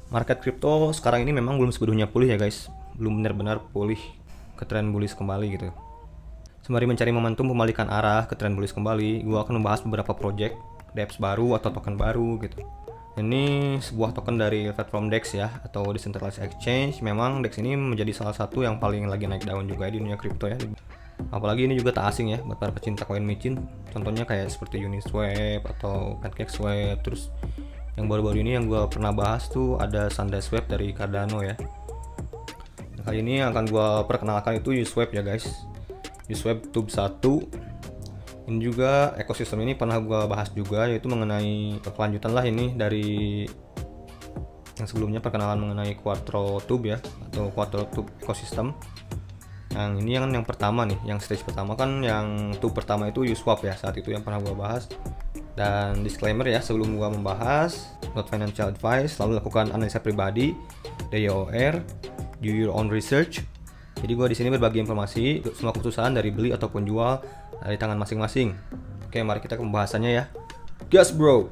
Market crypto sekarang ini memang belum sepenuhnya pulih ya guys, belum benar-benar pulih ke tren bullish kembali gitu. Sembari mencari momentum pembalikan arah ke tren bullish kembali, gue akan membahas beberapa project DEX baru atau token baru gitu. Ini sebuah token dari platform DEX ya, atau Decentralized Exchange. Memang DEX ini menjadi salah satu yang paling lagi naik daun juga di dunia kripto ya. Apalagi ini juga tak asing ya buat para pecinta koin micin. Contohnya kayak seperti Uniswap atau PancakeSwap. Terus yang baru-baru ini yang gue pernah bahas tuh ada SundaeSwap dari Cardano ya. Kali ini yang akan gue perkenalkan itu Uswap ya guys. Uswap Tube 1. Ini juga ekosistem ini pernah gue bahas juga, yaitu mengenai kelanjutan lah ini dari yang sebelumnya, perkenalan mengenai Quattro Tube ya, atau Quattro Tube ekosistem. Yang ini yang pertama nih, yang stage pertama kan, yang tube pertama itu Uswap ya, saat itu yang pernah gue bahas. Dan disclaimer ya, sebelum gue membahas, not financial advice, selalu lakukan analisa pribadi, DYOR, do your own research. Jadi gue di sini berbagi informasi, semua keputusan dari beli ataupun jual dari tangan masing-masing. Oke, mari kita ke pembahasannya ya. Gas bro!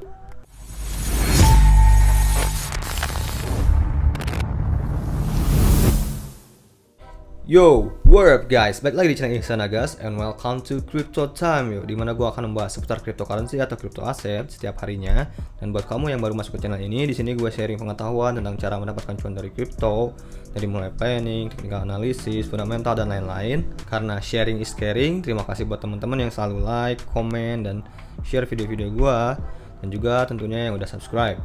Yo, what up guys? Balik lagi di channel Ihsan Agas and welcome to Crypto Time yo, dimana gue akan membahas seputar cryptocurrency atau crypto aset setiap harinya. Dan buat kamu yang baru masuk ke channel ini, di sini gue sharing pengetahuan tentang cara mendapatkan cuan dari crypto, dari mulai planning, technical analysis, fundamental dan lain-lain. Karena sharing is caring. Terima kasih buat teman-teman yang selalu like, komen, dan share video-video gue, dan juga tentunya yang udah subscribe.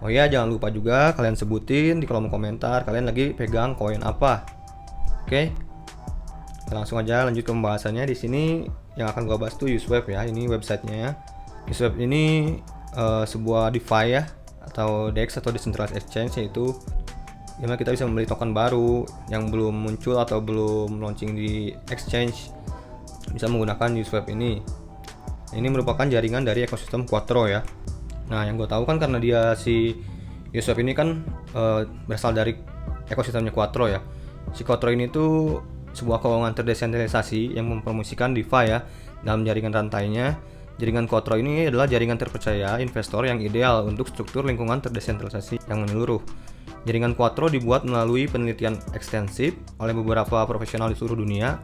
Oh ya, jangan lupa juga kalian sebutin di kolom komentar kalian lagi pegang koin apa. Oke, kita langsung aja lanjut ke pembahasannya. Di sini yang akan gua bahas tuh Uswap ya. Ini websitenya. Uswap ini sebuah DeFi ya, atau DEX atau Decentralized Exchange, yaitu dimana kita bisa membeli token baru yang belum muncul atau belum launching di exchange, bisa menggunakan Uswap ini. Ini merupakan jaringan dari ekosistem Quattro ya. Nah, yang gue tahu kan karena dia si Uswap ini kan berasal dari ekosistemnya Quattro ya. Si Quattro ini tuh sebuah keuangan terdesentralisasi yang mempromosikan DeFi ya dalam jaringan rantainya. Jaringan Quattro ini adalah jaringan terpercaya investor yang ideal untuk struktur lingkungan terdesentralisasi yang menyeluruh. Jaringan Quattro dibuat melalui penelitian ekstensif oleh beberapa profesional di seluruh dunia.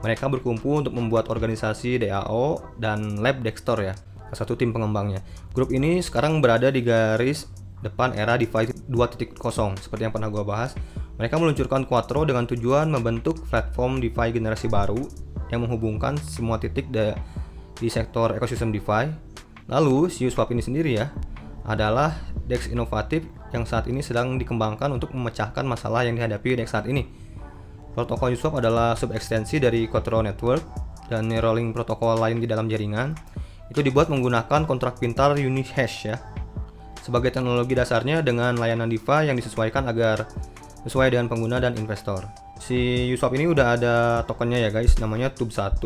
Mereka berkumpul untuk membuat organisasi DAO dan Lab Dextor ya, salah satu tim pengembangnya. Grup ini sekarang berada di garis depan era DeFi 2.0 seperti yang pernah gue bahas. Mereka meluncurkan Quattro dengan tujuan membentuk platform DeFi generasi baru yang menghubungkan semua titik di sektor ekosistem DeFi. Lalu, si Uswap ini sendiri ya adalah DEX inovatif yang saat ini sedang dikembangkan untuk memecahkan masalah yang dihadapi DEX saat ini. Protokol Uswap adalah subekstensi dari Quattro Network dan Neuralink protokol lain di dalam jaringan. Itu dibuat menggunakan kontrak pintar Unihash ya, sebagai teknologi dasarnya dengan layanan DeFi yang disesuaikan agar sesuai dengan pengguna dan investor. Si Uswap ini udah ada tokennya ya guys, namanya Tube 1.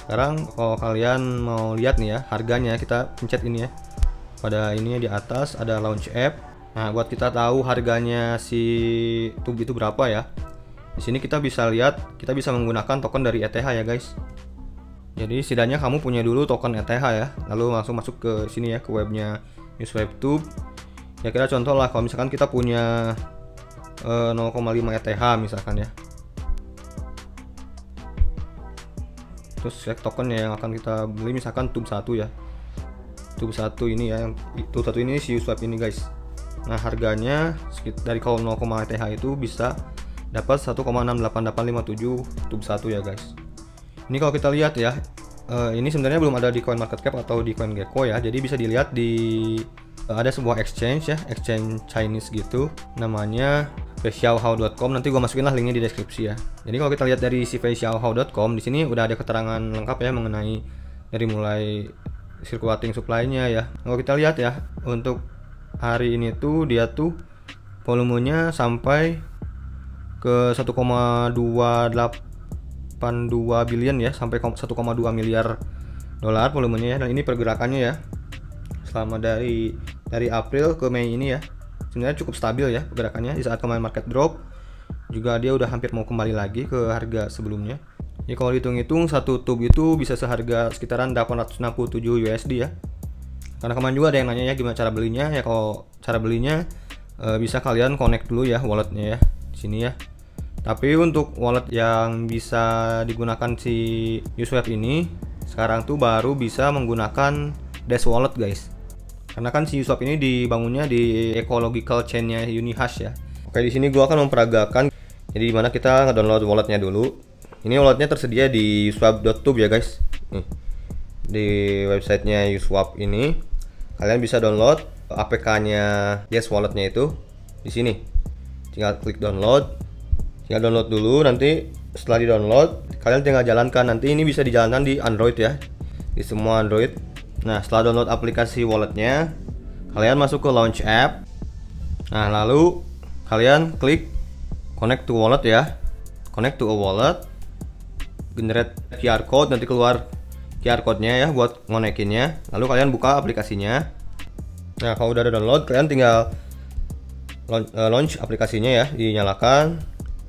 Sekarang kalau kalian mau lihat nih ya harganya, kita pencet ini ya. Pada ini di atas ada launch app. Nah, buat kita tahu harganya si Tube itu berapa ya. Di sini kita bisa lihat, kita bisa menggunakan token dari ETH ya guys. Jadi setidaknya kamu punya dulu token ETH ya, lalu langsung masuk ke sini ya, ke webnya Uswap Tube. Ya kira contoh lah, kalau misalkan kita punya 0,5 ETH misalkan ya, terus select token yang akan kita beli, misalkan Tube 1 ya. Tube 1 ini ya, yang Tube 1 ini si Uswap ini guys. Nah, harganya dari kalau 0, ETH itu bisa dapat 1,68857 Tube 1 ya guys. Ini kalau kita lihat ya, ini sebenarnya belum ada di CoinMarketCap atau di CoinGecko ya. Jadi bisa dilihat di ada sebuah exchange ya, exchange Chinese gitu, namanya Feixiaohao.com. Nanti gua masukin lah linknya di deskripsi ya. Jadi kalau kita lihat dari si Feixiaohao.com, di sini udah ada keterangan lengkap ya mengenai dari mulai circulating supply-nya ya. Kalau kita lihat ya, untuk hari ini tuh dia tuh volumenya sampai ke 1,282 billion ya, sampai 1,2 miliar dolar volumenya ya. Dan ini pergerakannya ya selama dari April ke Mei ini ya, sebenarnya cukup stabil ya pergerakannya. Di saat kemarin market drop juga dia udah hampir mau kembali lagi ke harga sebelumnya. Ya kalau dihitung-hitung satu tube itu bisa seharga sekitaran 867 USD ya. Karena kemarin juga ada yang nanya ya gimana cara belinya. Ya kalau cara belinya bisa kalian connect dulu ya walletnya ya di sini ya. Tapi untuk wallet yang bisa digunakan si Uswap ini sekarang tuh baru bisa menggunakan Dash Wallet guys. Karena kan si Uswap ini dibangunnya di ecological chain-nya Unihash ya. Oke, di sini gua akan memperagakan. Jadi dimana kita ngedownload walletnya dulu. Ini walletnya tersedia di uswap.tube ya guys. Nih, di websitenya Uswap ini kalian bisa download APK-nya Dash Walletnya itu di sini. Tinggal klik download. Tinggal download dulu, nanti setelah di download kalian tinggal jalankan. Nanti ini bisa dijalankan di Android ya, di semua Android. Nah, setelah download aplikasi walletnya, kalian masuk ke launch app. Nah, lalu kalian klik connect to wallet ya, connect to a wallet, generate QR code, nanti keluar QR code-nya ya buat ngonekinnya. Lalu kalian buka aplikasinya. Nah, kalau udah ada download, kalian tinggal launch aplikasinya ya, dinyalakan,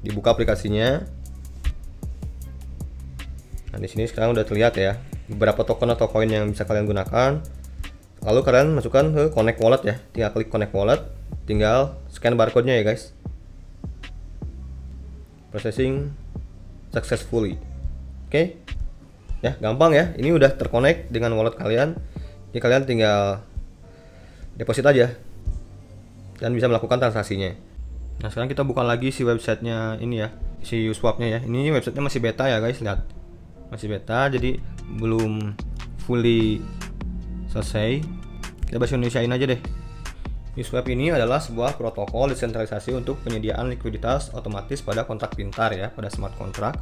dibuka aplikasinya. Nah, di sini sekarang udah terlihat ya beberapa token atau koin yang bisa kalian gunakan. Lalu kalian masukkan ke connect wallet ya, tinggal klik connect wallet, tinggal scan barcode-nya ya guys. Processing successfully. Oke. Ya, gampang ya. Ini udah terkonek dengan wallet kalian. Jadi kalian tinggal deposit aja dan bisa melakukan transaksinya. Nah, sekarang kita buka lagi si websitenya ini ya, si Uswap-nya ya. Ini websitenya masih beta ya guys, lihat. Masih beta, jadi belum fully selesai. Kita bahasa Indonesiain aja deh. Uswap ini adalah sebuah protokol desentralisasi untuk penyediaan likuiditas otomatis pada kontrak pintar ya, pada smart contract.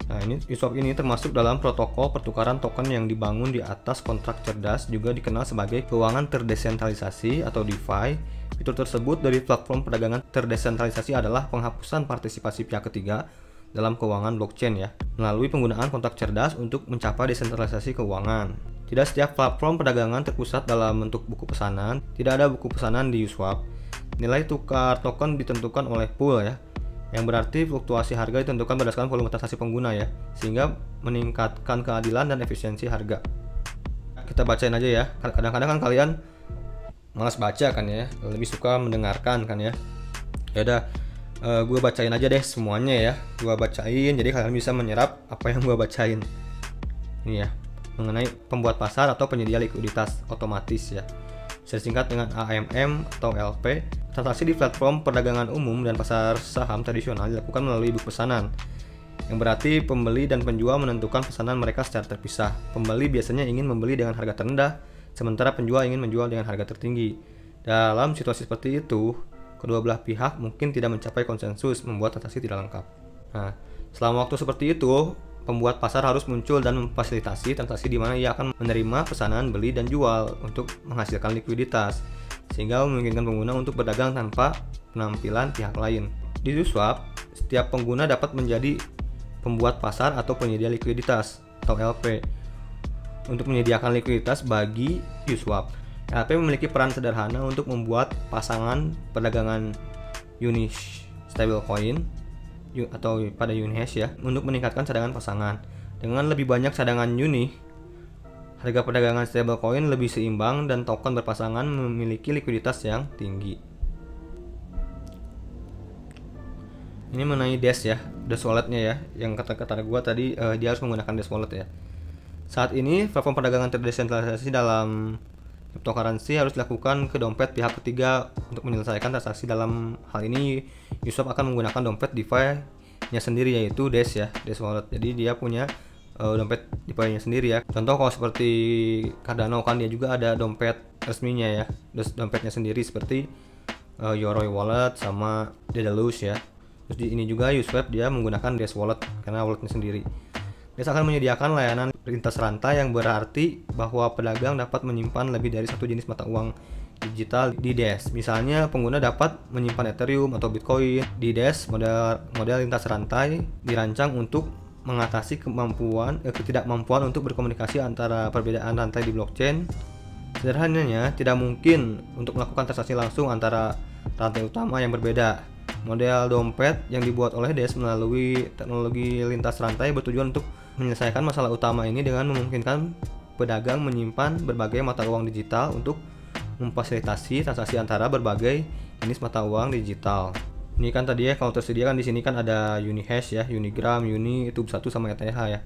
Nah, ini Uswap ini termasuk dalam protokol pertukaran token yang dibangun di atas kontrak cerdas, juga dikenal sebagai keuangan terdesentralisasi atau DeFi. Fitur tersebut dari platform perdagangan terdesentralisasi adalah penghapusan partisipasi pihak ketiga dalam keuangan blockchain ya, melalui penggunaan kontrak cerdas untuk mencapai desentralisasi keuangan. Tidak setiap platform perdagangan terpusat dalam bentuk buku pesanan. Tidak ada buku pesanan di Uswap. Nilai tukar token ditentukan oleh pool ya, yang berarti fluktuasi harga ditentukan berdasarkan volume transaksi pengguna ya, sehingga meningkatkan keadilan dan efisiensi harga. Kita bacain aja ya. Kadang-kadang kan kalian malas baca kan ya, lebih suka mendengarkan kan ya. Ya udah, gue bacain aja deh semuanya ya. Gue bacain, jadi kalian bisa menyerap apa yang gue bacain. Ini ya, mengenai pembuat pasar atau penyedia likuiditas otomatis ya. Bisa disingkat dengan AMM atau LP. Transaksi di platform perdagangan umum dan pasar saham tradisional dilakukan melalui buku pesanan, yang berarti pembeli dan penjual menentukan pesanan mereka secara terpisah. Pembeli biasanya ingin membeli dengan harga terendah, sementara penjual ingin menjual dengan harga tertinggi. Dalam situasi seperti itu, kedua belah pihak mungkin tidak mencapai konsensus, membuat transaksi tidak lengkap. Nah, selama waktu seperti itu, pembuat pasar harus muncul dan memfasilitasi transaksi di mana ia akan menerima pesanan beli dan jual untuk menghasilkan likuiditas, sehingga memungkinkan pengguna untuk berdagang tanpa penampilan pihak lain. Di Uswap, setiap pengguna dapat menjadi pembuat pasar atau penyedia likuiditas atau LP untuk menyediakan likuiditas bagi Uswap. LP memiliki peran sederhana untuk membuat pasangan perdagangan Unihash stablecoin atau pada Unihash ya, untuk meningkatkan cadangan pasangan. Dengan lebih banyak cadangan Uni, harga perdagangan stablecoin lebih seimbang dan token berpasangan memiliki likuiditas yang tinggi. Ini mengenai Dash ya, Dash Walletnya ya, yang kata-kata gua tadi dia harus menggunakan Dash Wallet ya. Saat ini platform perdagangan terdesentralisasi dalam cryptocurrency harus dilakukan ke dompet pihak ketiga untuk menyelesaikan transaksi. Dalam hal ini, Uswap akan menggunakan dompet DeFi-nya sendiri yaitu Dash ya, Dash Wallet. Jadi dia punya dompet DeFi-nya sendiri ya. Contoh kalau seperti Cardano kan dia juga ada dompet resminya ya, dompetnya sendiri seperti Yoroi Wallet sama Daedalus ya. Terus di ini juga Uswap dia menggunakan Dash Wallet karena walletnya sendiri. Dash akan menyediakan layanan lintas rantai yang berarti bahwa pedagang dapat menyimpan lebih dari satu jenis mata uang digital di Dash. Misalnya pengguna dapat menyimpan Ethereum atau Bitcoin di Dash. Model lintas rantai dirancang untuk mengatasi ketidakmampuan untuk berkomunikasi antara perbedaan rantai di blockchain. Sederhananya, tidak mungkin untuk melakukan transaksi langsung antara rantai utama yang berbeda. Model dompet yang dibuat oleh Dash melalui teknologi lintas rantai bertujuan untuk menyelesaikan masalah utama ini dengan memungkinkan pedagang menyimpan berbagai mata uang digital untuk memfasilitasi transaksi antara berbagai jenis mata uang digital. Ini kan tadi ya, kalau tersedia kan di sini kan ada Unihash ya, Unigram, Uni, itu satu sama ETH ya,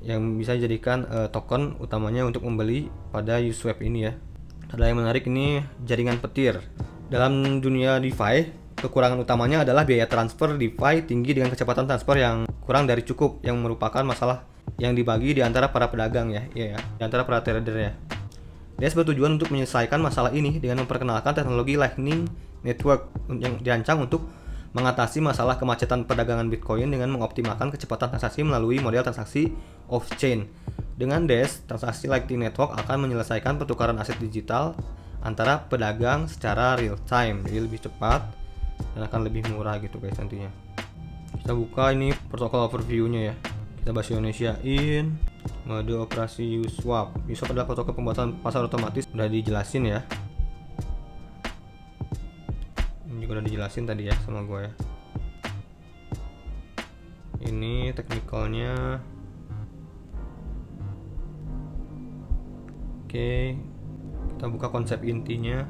yang bisa dijadikan token utamanya untuk membeli pada Uniswap ini ya. Ada yang menarik ini, jaringan petir. Dalam dunia DeFi, kekurangan utamanya adalah biaya transfer DeFi tinggi dengan kecepatan transfer yang kurang dari cukup, yang merupakan masalah yang dibagi di antara para pedagang ya, di antara para trader ya. DES bertujuan untuk menyelesaikan masalah ini dengan memperkenalkan teknologi Lightning Network yang dirancang untuk mengatasi masalah kemacetan perdagangan Bitcoin dengan mengoptimalkan kecepatan transaksi melalui model transaksi off-chain. Dengan DES, transaksi Lightning Network akan menyelesaikan pertukaran aset digital antara pedagang secara real time, jadi lebih cepat dan akan lebih murah gitu guys nantinya. Kita buka ini protokol overview-nya ya. Kita bahasa Indonesiain. Mode operasi Uniswap. Uniswap adalah protokol pembuatan pasar otomatis, udah dijelasin ya. Ini juga udah dijelasin tadi ya sama gue ya. Ini teknikalnya. Oke, kita buka konsep intinya.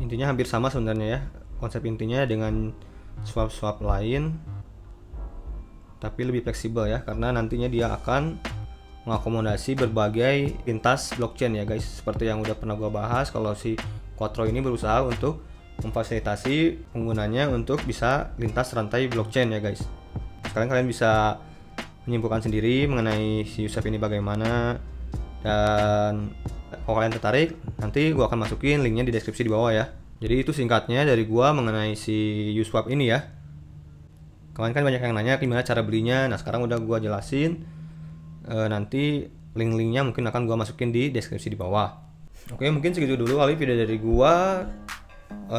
Intinya hampir sama sebenarnya ya. Konsep intinya dengan swap lain, tapi lebih fleksibel ya, karena nantinya dia akan mengakomodasi berbagai lintas blockchain ya guys. Seperti yang udah pernah gua bahas, kalau si Quattro ini berusaha untuk memfasilitasi penggunanya untuk bisa lintas rantai blockchain ya guys. Sekarang kalian bisa menyimpulkan sendiri mengenai si Uniswap ini bagaimana, dan kalau kalian tertarik nanti gua akan masukin linknya di deskripsi di bawah ya. Jadi itu singkatnya dari gua mengenai si Uniswap ini ya. Kalian kan banyak yang nanya gimana cara belinya. Nah sekarang udah gua jelasin. Nanti link-linknya mungkin akan gua masukin di deskripsi di bawah. Oke, mungkin segitu dulu kali video dari gua.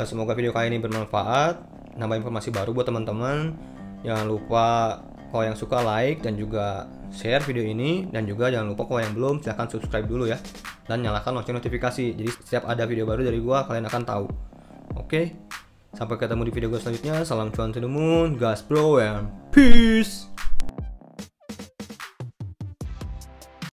Semoga video kali ini bermanfaat, nambah informasi baru buat teman-teman. Jangan lupa kalau yang suka like dan juga share video ini, dan juga jangan lupa kalau yang belum silahkan subscribe dulu ya, dan nyalakan lonceng notifikasi. Jadi setiap ada video baru dari gua kalian akan tahu. Oke, sampai ketemu di video gue selanjutnya. Salam cuan to the moon, gas bro, and peace.